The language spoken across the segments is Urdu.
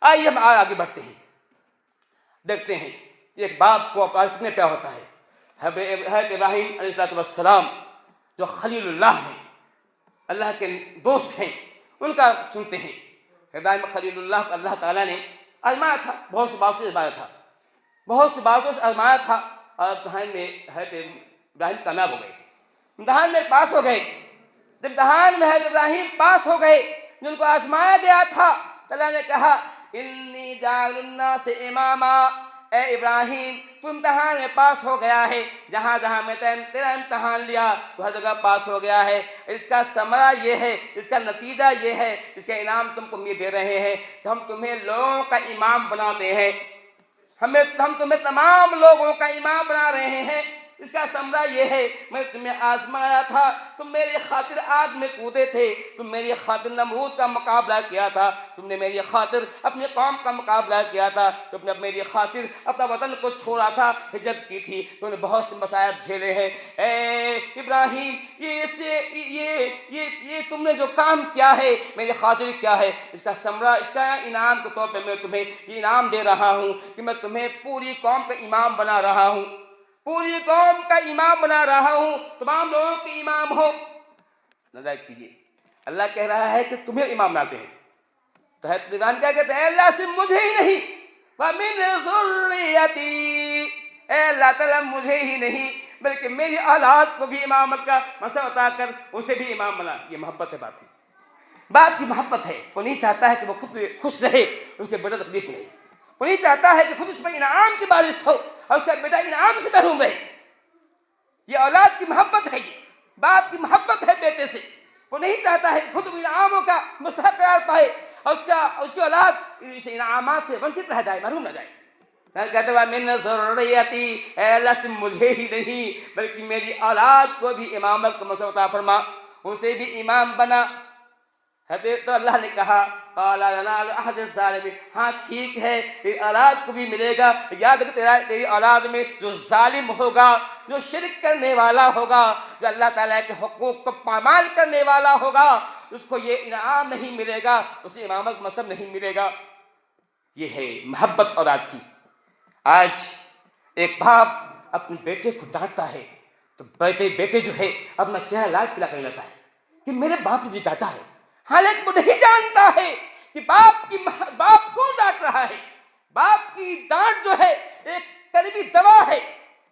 آئیے ہم آگے بڑھتے ہیں، دیکھتے ہیں ایک باپ کو کتنے پیار ہوتا ہے۔ حضرت ابراہیم علیہ السلام جو خلیل اللہ ہیں، اللہ کے دوست ہیں، ان کا سنتے ہیں۔ ابراہیم خلیل اللہ کو اللہ تعالیٰ نے آزمایا تھا، بہت سی باتوں سے آزمایا تھا، بہت سی باتوں سے آزمایا تھا، اور امتحان میں حضرت ابراہیم کامیاب ہو گئے، امتحان میں پاس ہو گئے۔ جب امتحان میں حضرت ابراہیم پاس ہو گئے، جن کو آزمایا گیا تھا، اللہ نے کہا انی جاعل الناس اماما، اے ابراہیم تو امتحان میں پاس ہو گیا ہے، جہاں جہاں میں تیرا امتحان لیا تو ہر جگہ پاس ہو گیا ہے۔ اس کا ثمرہ یہ ہے، اس کا نتیجہ یہ ہے، اس کا انعام تم کو یہ دے رہے ہیں کہ ہم تمہیں لوگوں کا امام بناتے ہیں، ہم تمہیں تمام لوگوں کا امام بنا رہے ہیں۔ اس کا ثمرہ یہ ہے، میں تمہیں آزمایا تھا، تم میری خاطر آگ میں کودے تھے، تم میری خاطر نمرود کا مقابلہ کیا تھا، تم نے میری خاطر اپنی قوم کا مقابلہ کیا تھا، تم نے میری خاطر اپنا وطن کو چھوڑا تھا، ہجرت کی تھی، تم نے بہت سے مصائب جھیلے ہیں۔ اے ابراہیم یہ تم نے جو کام کیا ہے میری خاطر کیا ہے، اس کا ثمرہ، اس کا انعام کے طور پہ میں تمہیں یہ انعام دے رہا ہوں کہ میں تمہیں پوری قوم کا امام بنا رہا ہوں، پوری قوم کا امام بنا رہا ہوں، تمام لوگوں کے امام ہو۔ نظر کیجیے، اللہ کہہ رہا ہے کہ تمہیں امام بناتے ہیں، تو حضرت ابراہیم کیا کہتے ہیں، اللہ صرف مجھے ہی نہیں، وَمِنْ ذُرِّيَّتِي، اے اللہ تعالیٰ مجھے ہی نہیں بلکہ میری اولاد کو بھی امامت کا منصب عطا کر، اسے بھی امام بنا۔ یہ محبت ہے باپ کی، باپ کی محبت ہے۔ وہ نہیں چاہتا ہے کہ وہ خود خوش رہے، اس کے بیٹا تکلیف میں رہے، وہ نہیں چاہتا ہے کہ خود اس پر انعام کی بارش ہو اور اس کا بیٹا انعام سے محروم رہے۔ یہ اولاد کی محبت ہے، یہ باپ کی محبت ہے بیٹے سے۔ وہ نہیں چاہتا ہے کہ خود انعاموں کا مستحق قرار پائے اور اس کی اولاد اس انعامات سے ونچت رہ جائے، محروم رہ جائے۔ کہتے ہیں من ذریتی، اے اللہ سے مجھے ہی نہیں بلکہ میری اولاد کو بھی امامت کا منصب عطا فرما، اسے بھی امام بنا۔ تو اللہ نے کہا قال ینال عہد الظالمین، ہاں ٹھیک ہے تیری اولاد کو بھی ملے گا، یاد رکھ تیری اولاد میں جو ظالم ہوگا، جو شرک کرنے والا ہوگا، جو اللہ تعالیٰ کے حقوق کو پامال کرنے والا ہوگا، اس کو یہ انعام نہیں ملے گا، اسے امامت منصب نہیں ملے گا۔ یہ ہے محبت اولاد کی۔ آج ایک باپ اپنے بیٹے کو ڈانٹتا ہے تو بیٹے جو ہے اپنا چہرہ لال پلا کرنے لگتا ہے کہ میرے باپ نے مجھے ڈانٹا ہے، حالانکہ وہ نہیں جانتا ہے کہ باپ کون ڈانٹ رہا ہے۔ باپ کی ڈانٹ جو ہے ایک قریبی دوا ہے،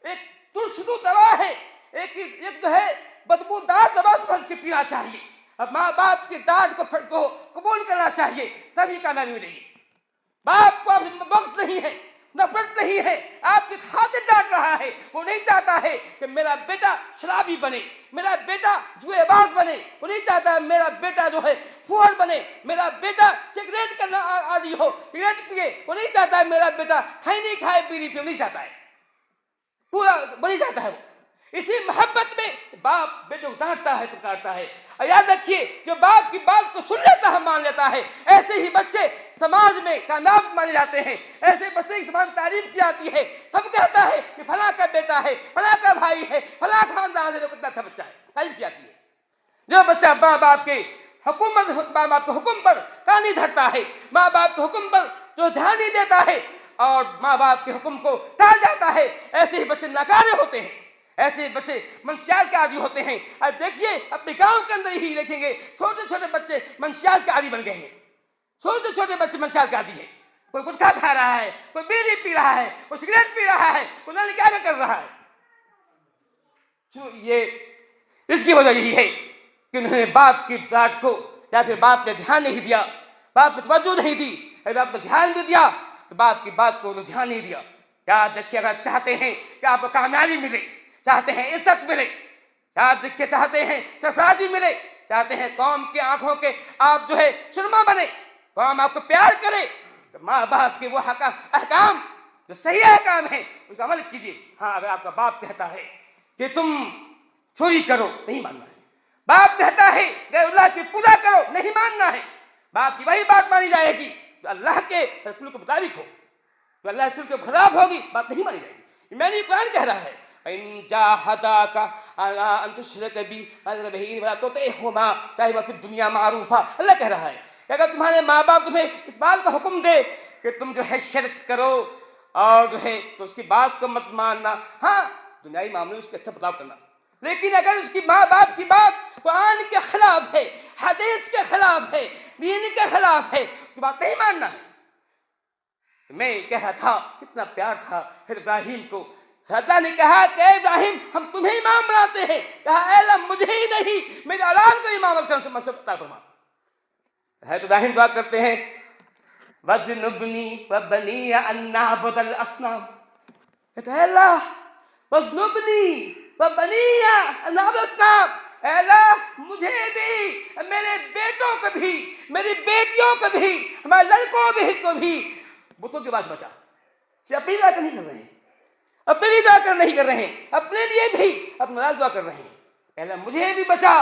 ایک ترشدو دوا ہے، ایک جو ہے بدبودار دوا سمجھ کے پینا چاہیے، اب ماں باپ کی ڈانٹ کو قبول کرنا چاہیے، تبھی کامیابی ملے گی۔ باپ کو اب بغض نہیں ہے، نفرت نہیں ہے، آپ کی خاطر ڈانٹ رہا ہے۔ وہ نہیں چاہتا ہے کہ میرا بیٹا شرابی بنے، میرا بیٹا جوئے باز بنے، وہ نہیں چاہتا میرا بیٹا جو ہے پھوڑ بنے، میرا بیٹا سگریٹ کرنا عادی ہو، سگریٹ پیے، وہ نہیں چاہتا ہے میرا بیٹا کھینی کھائے بیڑی پیے، وہ نہیں چاہتا ہے، پورا وہ نہیں چاہتا ہے۔ وہ اسی محبت میں باپ بیٹے کو ڈانٹتا ہے، پکارتا ہے۔ اور یاد رکھیے جو باپ کی بات کو سن لیتا ہے، مان لیتا ہے، ایسے ہی بچے سماج میں کامیاب مانے جاتے ہیں، ایسے بچے کی سماج میں تعریف کی جاتی ہے، سب کہتا ہے کہ فلاں کا بیٹا ہے، فلاں کا بھائی ہے، فلاں خاندان سے کتنا اچھا بچہ ہے، تعریف کی جاتی ہے۔ جو بچہ ماں باپ کے حکم پر کان نہیں دھرتا ہے، ماں باپ کے حکم پر جو دھیان نہیں دیتا ہے اور ماں باپ کے حکم کو ٹال جاتا ہے، ایسے ہی بچے ناکارے ہوتے ہیں، ایسے بچے منشیات کے عادی ہوتے ہیں۔ اب دیکھیے اپنے گاؤں کے اندر ہی دیکھیں گے چھوٹے چھوٹے بچے منشیات کے عادی بن گئے ہیں، چھوٹے چھوٹے بچے منشیات کے عادی ہیں، کوئی گٹکھا کھا رہا ہے، کوئی بیڑی پی رہا ہے، کوئی سگریٹ پی رہا ہے، کوئی نہ کیا کر رہا ہے۔ یہ اس کی وجہ یہی ہے کہ انہوں نے باپ کی ڈانٹ کو یا پھر باپ نے دھیان نہیں دیا، باپ نے توجہ نہیں دی، اگر باپ نے دھیان بھی دیا تو باپ کی بات کو دھیان نہیں دیا۔ یاد رکھیے اگر چاہتے ہیں کہ آپ کو کامیابی ملے، چاہتے ہیں عزت ملے، چاہتے ہیں سرفرازی ملے، چاہتے ہیں قوم کی آنکھوں کے آپ جو ہے سرما بنے، قوم آپ کو پیار کرے، تو ماں باپ کے وہ احکام جو صحیح احکام ہیں اس کا عمل کیجیے۔ ہاں اگر آپ کا باپ کہتا ہے کہ تم چوری کرو، نہیں ماننا ہے، باپ کہتا ہے غیر اللہ کی پوجا کرو، نہیں ماننا ہے، باپ کی وہی بات مانی جائے گی جو اللہ کے رسول کے مطابق ہو، جو اللہ رسول کے خلاف ہوگی بات نہیں مانی جائے گی۔ میں نے قرآن کہہ رہا ہے ان جاہداک علی ان تشرک بی ما ليس لك به علم فلا تطعهما، چاہے وہ پھر دنیا معروفہ، اللہ کہہ رہا ہے کہ اگر تمہارے ماں باپ تمہیں اس بات کا حکم دے کہ تم جو ہے شرک کرو اور جو ہے تو اس کی بات کو مت ماننا، ہاں دنیائی معاملے میں اس کے اچھا برتاؤ کرنا، لیکن اگر اس کی ماں باپ کی بات قرآن کے خلاف ہے، حدیث کے خلاف ہے، دین کے خلاف ہے، اس کی بات نہیں ماننا ہے۔ میں کہہ رہا تھا کتنا پیار تھا پھر ابراہیم کو، اللہ نے کہا کہ اے ابراہیم ہم تمہیں امام بناتے ہیں، کہا اے اللہ مجھے ہی نہیں میرے اولاد کو امام کرنے سے منصب عطا فرما۔ ہے تو ابراہیم دعا کرتے ہیں وَجْنُبْنِي وَبَنِيَّ أَن نَّعْبُدَ الْأَصْنَامَ، کہتے ہیں اللہ وَجْنُبْنِي وَبَنِيَّ أَن نَّعْبُدَ الْأَصْنَامَ، اے اللہ مجھے بھی، میرے بیٹوں کو بھی، میری بیٹیوں کو بھی، ہمارے لڑکوں کو بھی بتوں کے پاس بچا۔ صرف اپنی دعا نہیں کر رہے ہیں، اپنے لیے دعا کر نہیں کر رہے ہیں، اپنے لیے بھی اپنا دعا کر رہے ہیں، اے اللہ مجھے بھی بچا۔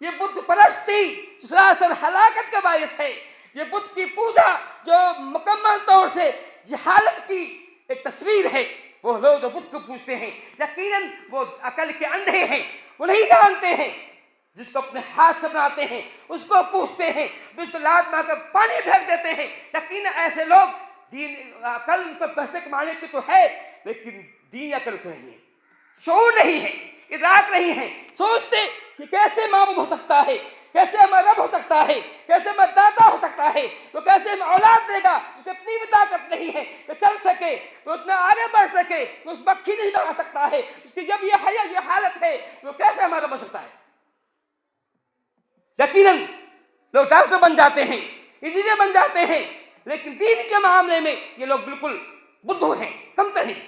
یہ بت پرستی سراسر ہلاکت کا باعث ہے، یہ بت کی پوجا جو مکمل طور سے جہالت کی ایک تصویر ہے۔ وہ لوگ جو بت کو پوجتے ہیں یقیناً وہ عقل کے اندھے ہیں، وہ نہیں جانتے ہیں، جس کو اپنے ہاتھ سے بناتے ہیں اس کو پوجتے ہیں، جس کو لات مار کر پانی پھینک دیتے ہیں۔ یقیناً ایسے لوگ دین عقل کو پیسے کمانے کی تو ہے لیکن دین عقل تو نہیں ہے، شعور نہیں ہے، ادراک نہیں ہے، سوچتے کہ کیسے معبود ہو سکتا ہے، کیسے ہمارا رب ہو سکتا ہے، کیسے ہمارا داتا ہو سکتا ہے، وہ کیسے ہمیں اولاد دے گا جس کو اتنی بھی طاقت نہیں ہے کہ چل سکے، وہ اتنا آگے بڑھ سکے، وہ اس مکھی نہیں بنا سکتا ہے، اس کی جب یہ حالت ہے وہ کیسے ہمارا بن سکتا ہے۔ یقیناً لوگ ڈاکٹر بن جاتے ہیں، انجینئر بن جاتے ہیں، لیکن دین کے معاملے میں یہ لوگ بالکل بدھو ہیں، کمتر ہیں،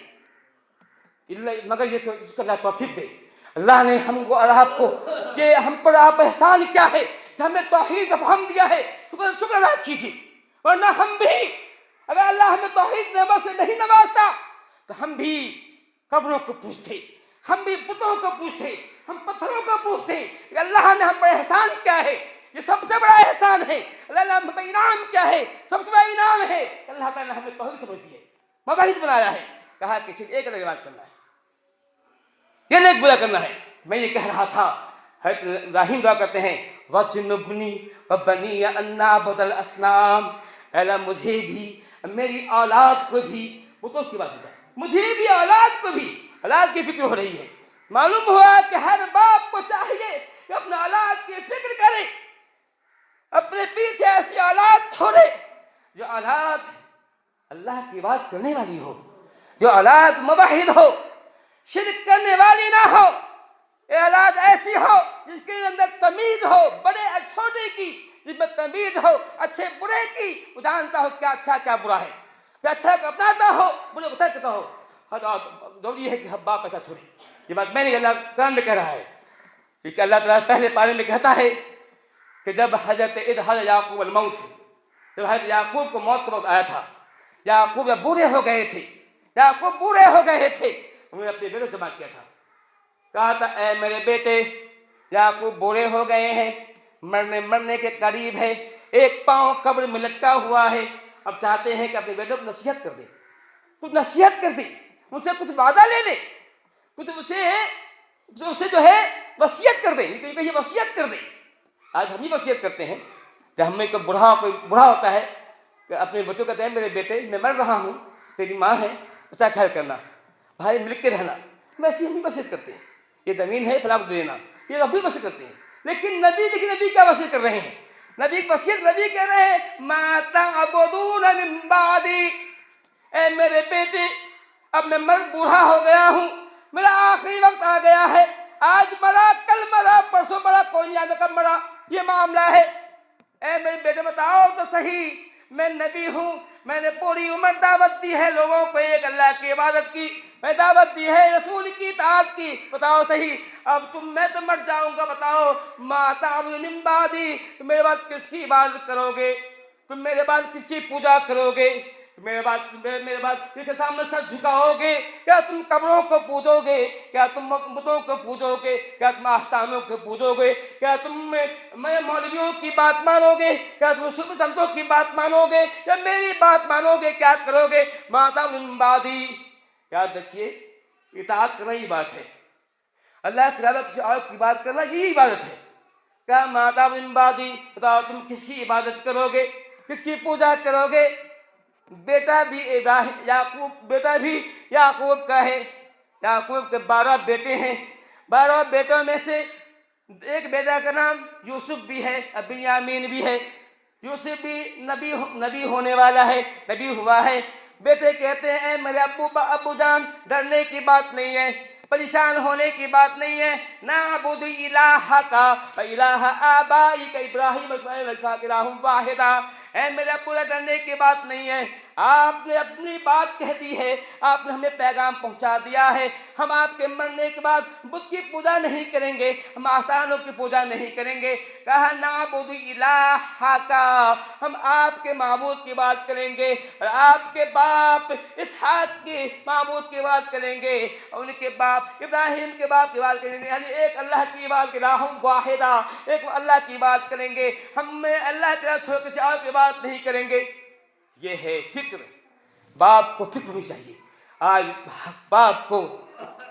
مگر یہ تو اس کا اللہ توفیق دے۔ اللہ نے ہم کو اور آپ کو کہ ہم پر آپ احسان کیا ہے کہ ہمیں توحید کا فہم دیا ہے، شکر ادا کیجیے، ورنہ ہم بھی اگر اللہ ہمیں توحید نعمت سے نہیں نوازتا تو ہم بھی قبروں کو پوچھتے، ہم بھی بتوں کو پوچھتے، ہم پتھروں کو پوچھتے کہ اللہ نے ہم پر احسان کیا ہے۔ یہ سب سے بڑا احسان ہے، اللہ نے ہم پر انعام کیا ہے، سب سے بڑا انعام ہے اللہ تعالیٰ نے ہمیں توحید سمجھ دی ہے، مواحد بنایا ہے، کہا کہ صرف ایک بات کرنا ہے، یہ نیک بلا کرنا ہے۔ میں یہ کہہ رہا تھا حضرت ابراہیم دعا کرتے ہیں وَجْنُبْنِي وَبَنِيَّ أَن نَّعْبُدَ الْأَصْنَامَ، اے اللہ مجھے بھی میری اولاد کو بھی بتوں کی بات ہے، مجھے بھی اولاد کو بھی، اولاد کی فکر ہو رہی ہے۔ معلوم ہوا کہ ہر باپ کو چاہیے کہ اپنے اولاد کی فکر کرے، اپنے پیچھے ایسی اولاد چھوڑے جو اولاد اللہ کی بات کرنے والی ہو، جو اولاد موحد ہو، شرک کرنے والی نہ ہو، یہ اولاد ایسی ہو جس کے اندر تمیز ہو، بڑے اور چھوٹے کی جس میں تمیز ہو، اچھے برے کی، وہ جانتا ہو کیا اچھا کیا برا ہے، کیا اچھا کو اپناتا ہو، برے کو ترک کرتا ہو۔ ضروری ہے کہ ہم باپ ایسا چھوڑیں۔ یہ بات میں نے اللہ قرآن میں کہہ رہا ہے کہ اللہ تعالیٰ پہلے پارے میں کہتا ہے کہ جب حضرت یعقوب الموت، جب حضرت یعقوب کو موت کا وقت آیا تھا، یعقوب بوڑھے ہو گئے تھے، یعقوب بوڑھے ہو گئے تھے، انہوں نے اپنے بیٹے جمع کیا تھا، کہا تھا اے میرے بیٹے یعقوب بوڑھے ہو گئے ہیں، مرنے کے قریب ہے، ایک پاؤں قبر میں لٹکا ہوا ہے، اب چاہتے ہیں کہ اپنے بیٹوں کو نصیحت کر دیں، کچھ نصیحت کر دیں، ان سے کچھ وعدہ لے لیں، کچھ اسے جو ہے وصیت کر دیں، یہ وصیت کر دیں۔ آج ہم ہی وصیت کرتے ہیں، جب ہمیں کوئی بوڑھا ہوتا ہے کہ اپنے بچوں کو کہتے ہیں میرے بیٹے میں مر رہا ہوں، تیری ماں ہے، اچھا خیر کرنا، بھائی مل کے رہنا، ویسے ہم ہی وصیت کرتے ہیں، یہ زمین ہے فلاں کو دے دینا، یہ اب بھی وصیت کرتے ہیں۔ لیکن نبی کیا وصیت کر رہے ہیں؟ نبی کہہ رہے ہیں ما تعبدون من بعدی، اے میرے بیٹے اب میں بوڑھا ہو گیا ہوں، میرا آخری وقت آ گیا ہے، آج مرا کل مرا پرسوں مرا کوئی نہیں آتا کب مرا، یہ معاملہ ہے۔ اے میرے بیٹے بتاؤ تو صحیح، میں نبی ہوں، میں نے پوری عمر دعوت دی ہے لوگوں کو ایک اللہ کی عبادت کی، میں دعوت دی ہے رسول کی اطاعت کی، بتاؤ صحیح اب میں تو مر جاؤں گا، بتاؤ ما تعبدون من بعدی، تم میرے بعد کس کی عبادت کرو گے، تم میرے بعد کس کی پوجا کرو گے، میرے بعد کے سامنے سر جھکاؤ گے، کیا تم قبروں کو پوجو گے، کیا تم بتوں کو پوجو گے، کیا تم آستانوں کو پوجو گے، کیا تم میں مولویوں کی بات مانو گے، کیا تم صوفی سنتوں کی بات مانو گے، یا میری بات مانو گے، کیا کرو گے؟ ما تعبدون من بعدی۔ یاد رکھیے اطاعت کرنا یہ بات ہے، اللہ کی عبادت سے اور کی بات کرنا یہی عبادت ہے۔ کہا ماتا بن بادی، بتاؤ تم کس کی عبادت کروگے، کس کی پوجا کروگے؟ بیٹا بھی یعقوب کا ہے۔ یعقوب کے 12 بیٹے ہیں، 12 بیٹوں میں سے ایک بیٹا کا نام یوسف بھی ہے، بنیامین بھی ہے۔ یوسف بھی نبی ہونے والا ہے، نبی ہوا ہے۔ بیٹے کہتے ہیں اے میرے ابو جان، ڈرنے کی بات نہیں ہے، پریشان ہونے کی بات نہیں ہے۔ نعبد الہک و الہ آبائک ابراہیم و اسماعیل و اسحاق الہ واحدا۔ اے میرے ابو جان، ڈرنے کی بات نہیں ہے، آپ نے اپنی بات کہہ دی ہے، آپ نے ہمیں پیغام پہنچا دیا ہے۔ ہم آپ کے مرنے کے بعد بت کی پوجا نہیں کریں گے، ہم آستانوں کی پوجا نہیں کریں گے۔ کہا نعبد الہک، ہم آپ کے معبود کی بات کریں گے، اور آپ کے باپ اسحاق کے معبود کی بات کریں گے، اور ان کے باپ ابراہیم کے باپ کی بات کریں گے، یعنی ایک اللہ کی بات، الہ واحدہ، ایک اللہ کی بات کریں گے۔ ہم میں اللہ کے علاوہ چھوڑ کسی اور کی بات نہیں کریں گے۔ یہ ہے فکر، باپ کو فکر ہونی چاہیے۔ آج باپ کو،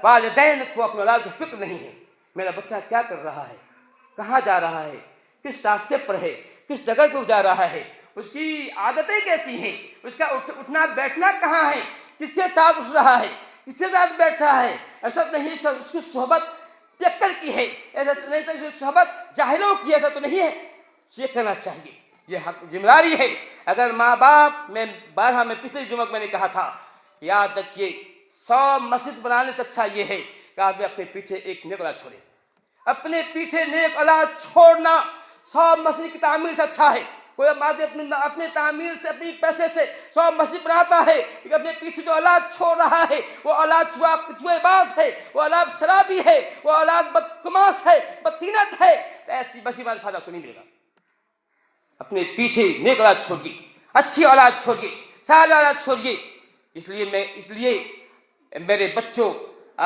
والدین کو اپنے اولاد کی فکر نہیں ہے، میرا بچہ کیا کر رہا ہے، کہاں جا رہا ہے، کس راستے پر ہے، کس جگہ کو جا رہا ہے، اس کی عادتیں کیسی ہیں، اس کا اٹھنا بیٹھنا کہاں ہے، کس کے ساتھ اٹھ رہا ہے، کس کے ساتھ بیٹھا ہے۔ ایسا نہیں اس کی صحبت پیکر کی ہے، ایسا نہیں اس کی صحبت جاہلوں کی، ایسا تو نہیں ہے۔ یہ کرنا چاہیے، یہ حق ذمہ داری ہے۔ اگر ماں باپ، میں پچھلے جمعہ میں نے کہا تھا، یاد رکھیے 100 مسجد بنانے سے اچھا یہ ہے کہ آپ اپنے پیچھے ایک نیک اولاد چھوڑیں۔ اپنے پیچھے نیک اولاد چھوڑنا 100 مسجد کی تعمیر سے اچھا ہے۔ کوئی آدمی اپنے تعمیر سے، اپنی پیسے سے 100 مسجد بناتا ہے، لیکن اپنے پیچھے جو اولاد چھوڑ رہا ہے وہ اولاد جوئے باز ہے، وہ اولاد شرابی ہے، وہ اولاد بدتماش ہے، بدتینت ہے، تو ایسی مسجد میں فائدہ تو نہیں ملے گا۔ اپنے پیچھے نیک اولاد چھوڑیے، اچھی اولاد چھوڑیے، صالح اولاد چھوڑیے۔ اس لیے میرے بچوں،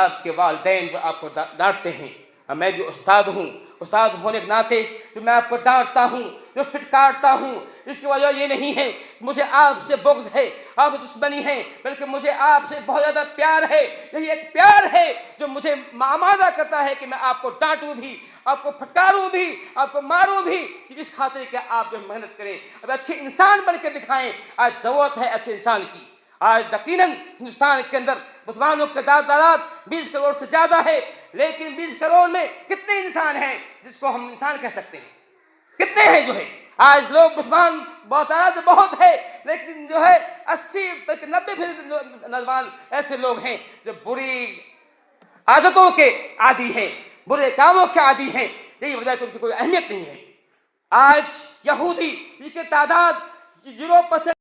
آپ کے والدین جو آپ کو ڈانٹتے ہیں، اور میں بھی استاد ہوں، استاد ہونے کے ناطے جو میں آپ کو ڈانٹتا ہوں، جو پھٹکارتا ہوں، اس کی وجہ یہ نہیں ہے مجھے آپ سے بغض ہے، آپ دشمنی ہے، بلکہ مجھے آپ سے بہت زیادہ پیار ہے۔ یہی ایک پیار ہے جو مجھے آمادہ کرتا ہے کہ میں آپ کو ڈانٹوں بھی، آپ کو پھٹکاروں بھی، آپ کو ماروں بھی، صرف اس خاطر کہ آپ جو محنت کریں، اب اچھے انسان بن کے دکھائیں۔ آج ضرورت ہے اچھے انسان کی۔ آج یقیناً ہندوستان کے اندر مسلمانوں کی تعداد 20 کروڑ سے زیادہ ہے، لیکن 20 کروڑ میں کتنے انسان ہیں جس کو ہم انسان کہہ سکتے ہیں؟ کتنے ہیں جو ہے؟ آج لوگ مسلمان تعداد بہت ہے، لیکن جو ہے 80-90% نوجوان ایسے لوگ ہیں جو بری عادتوں کے عادی ہیں، برے کاموں کے عادی ہیں۔ یہی وجہ ہے کہ ان کی کوئی اہمیت نہیں ہے۔ آج یہودی جس کی تعداد 0%